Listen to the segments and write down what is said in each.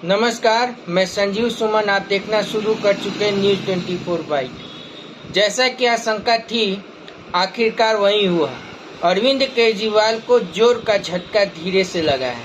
नमस्कार, मैं संजीव सुमन। आप देखना शुरू कर चुके हैं न्यूज़ 24 बाइट। जैसा कि आशंका थी, आखिरकार वही हुआ। अरविंद केजरीवाल को जोर का झटका धीरे से लगा है।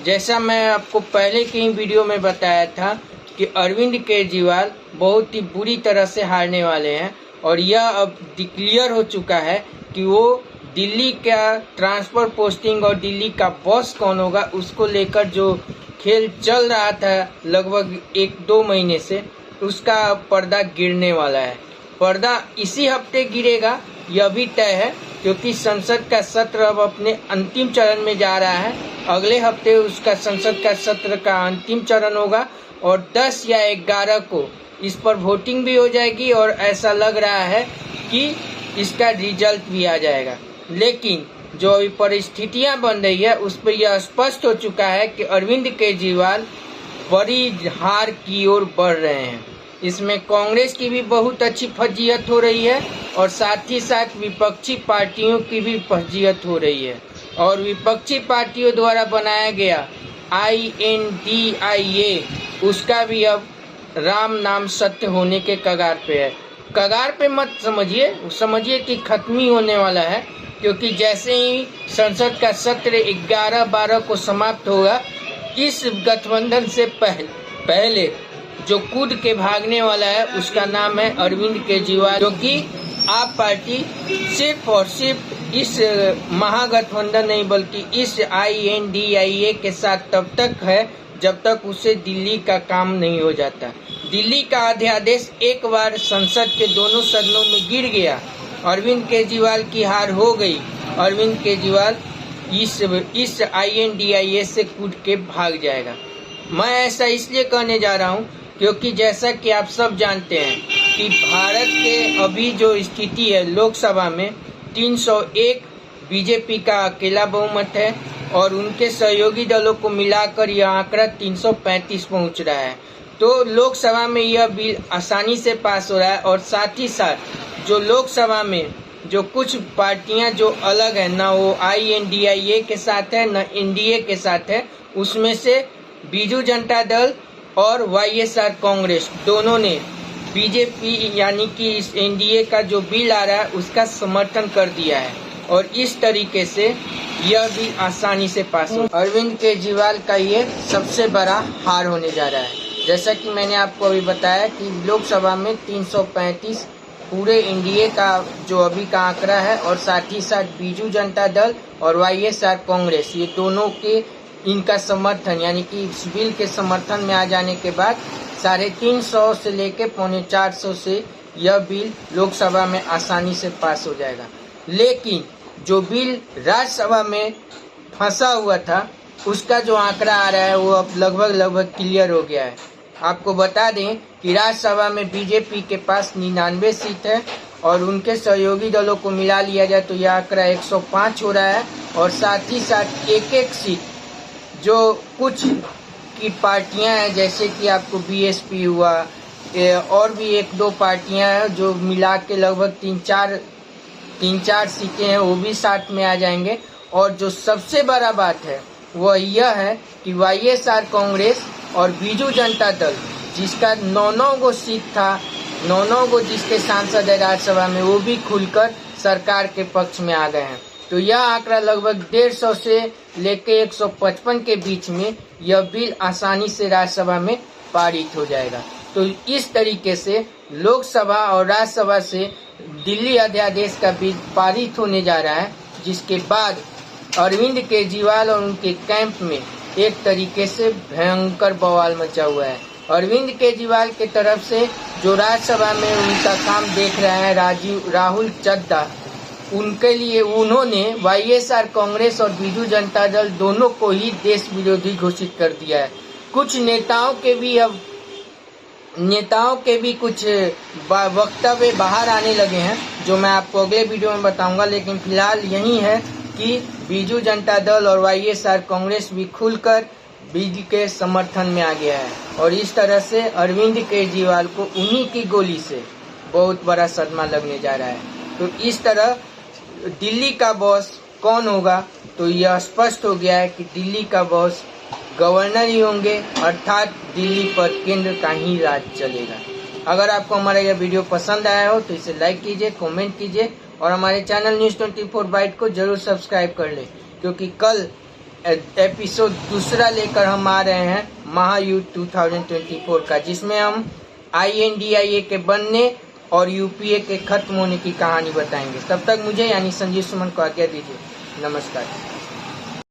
जैसा मैं आपको पहले की ही वीडियो में बताया था कि अरविंद केजरीवाल बहुत ही बुरी तरह से हारने वाले हैं और यह अब डिक्लेयर हो चुका है कि वो दिल्ली का ट्रांसफर पोस्टिंग और दिल्ली का बॉस कौन होगा उसको लेकर जो खेल चल रहा था लगभग 1-2 महीने से, उसका पर्दा गिरने वाला है। पर्दा इसी हफ्ते गिरेगा, यह भी तय है, क्योंकि संसद का सत्र अब अपने अंतिम चरण में जा रहा है। अगले हफ्ते उसका संसद का सत्र का अंतिम चरण होगा और 10 या 11 को इस पर वोटिंग भी हो जाएगी और ऐसा लग रहा है कि इसका रिजल्ट भी आ जाएगा। लेकिन जो अभी परिस्थितियां बन रही है उस पर यह स्पष्ट हो चुका है कि अरविंद केजरीवाल बड़ी हार की ओर बढ़ रहे हैं। इसमें कांग्रेस की भी बहुत अच्छी फजीहत हो रही है और साथ ही साथ विपक्षी पार्टियों की भी फजीहत हो रही है। और विपक्षी पार्टियों द्वारा बनाया गया INDIA उसका भी अब राम नाम सत्य होने के कगार पे है। कगार पे मत समझिए, समझिए कि खत्म ही होने वाला है, क्योंकि जैसे ही संसद का सत्र 11-12 को समाप्त होगा, इस गठबंधन से पहले जो कूद के भागने वाला है उसका नाम है अरविंद केजरीवाल, क्योंकि आप पार्टी सिर्फ और सिर्फ इस महागठबंधन नहीं बल्कि इस INDIA के साथ तब तक है जब तक उसे दिल्ली का काम नहीं हो जाता। दिल्ली का अध्यादेश एक बार संसद के दोनों सदनों में गिर गया, अरविंद केजरीवाल की हार हो गई। अरविंद केजरीवाल इस INDIA से कूद के भाग जाएगा। मैं ऐसा इसलिए कहने जा रहा हूँ क्योंकि जैसा कि आप सब जानते हैं कि भारत के अभी जो स्थिति है, लोकसभा में 301 बीजेपी का अकेला बहुमत है और उनके सहयोगी दलों को मिलाकर यह आंकड़ा 335 पहुँच रहा है। तो लोकसभा में यह बिल आसानी से पास हो रहा है और साथ ही साथ जो लोकसभा में जो कुछ पार्टियां जो अलग है, ना वो INDIA के साथ है न NDA के साथ है, उसमें से बीजू जनता दल और YSR कांग्रेस दोनों ने बीजेपी यानी कि इस NDA का जो बिल आ रहा है उसका समर्थन कर दिया है और इस तरीके से यह भी आसानी से पास हो। अरविंद केजरीवाल का ये सबसे बड़ा हार होने जा रहा है। जैसा कि मैंने आपको अभी बताया कि लोकसभा में 335 पूरे NDA का जो अभी का आंकड़ा है और साथ ही साथ बीजू जनता दल और YSR कांग्रेस, ये दोनों के इनका समर्थन यानी कि इस बिल के समर्थन में आ जाने के बाद 350 से लेके 450 से यह बिल लोकसभा में आसानी से पास हो जाएगा। लेकिन जो बिल राज्यसभा में फंसा हुआ था उसका जो आंकड़ा आ रहा है वो अब लगभग क्लियर हो गया है। आपको बता दें कि राज्यसभा में बीजेपी के पास 99 सीट है और उनके सहयोगी दलों को मिला लिया जाए तो यह आंकड़ा 105 हो रहा है और साथ ही साथ एक सीट जो कुछ की पार्टियां हैं, जैसे कि आपको BSP हुआ और भी 1-2 पार्टियां हैं जो मिला के लगभग 3-4 सीटें हैं, वो भी साथ में आ जाएंगे। और जो सबसे बड़ा बात है वह यह है कि YSR कांग्रेस और बीजू जनता दल जिसका 9 गो सीट था, 9 गो जिसके सांसद है राज्यसभा में, वो भी खुलकर सरकार के पक्ष में आ गए हैं। तो यह आंकड़ा लगभग 150 से लेके 155 के बीच में यह बिल आसानी से राज्यसभा में पारित हो जाएगा। तो इस तरीके से लोकसभा और राज्यसभा से दिल्ली अध्यादेश का बिल पारित होने जा रहा है, जिसके बाद अरविंद केजरीवाल और उनके कैंप में एक तरीके से भयंकर बवाल मचा हुआ है। अरविंद केजरीवाल के तरफ से जो राज्यसभा में उनका काम देख रहे हैं राहुल चड्ढा, उनके लिए उन्होंने YSR कांग्रेस और बीजू जनता दल दोनों को ही देश विरोधी घोषित कर दिया है। कुछ नेताओं के भी कुछ वक्तव्य बाहर आने लगे हैं जो मैं आपको अगले वीडियो में बताऊंगा। लेकिन फिलहाल यही है कि बीजू जनता दल और YSR कांग्रेस भी खुलकर बिल के समर्थन में आ गया है और इस तरह से अरविंद केजरीवाल को उन्हीं की गोली से बहुत बड़ा सदमा लगने जा रहा है। तो इस तरह दिल्ली का बॉस कौन होगा, तो यह स्पष्ट हो गया है कि दिल्ली का बॉस गवर्नर ही होंगे, अर्थात दिल्ली पर केंद्र का ही राज चलेगा। अगर आपको हमारा यह वीडियो पसंद आया हो तो इसे लाइक कीजिए, कमेंट कीजिए और हमारे चैनल न्यूज़ 24 बाइट को जरूर सब्सक्राइब कर लें, क्योंकि कल एपिसोड दूसरा लेकर हम आ रहे हैं महायुद्ध 2024 का, जिसमें हम INDIA के बनने और UPA के खत्म होने की कहानी बताएंगे। तब तक मुझे यानी संजीव सुमन को आज्ञा दीजिए। नमस्कार।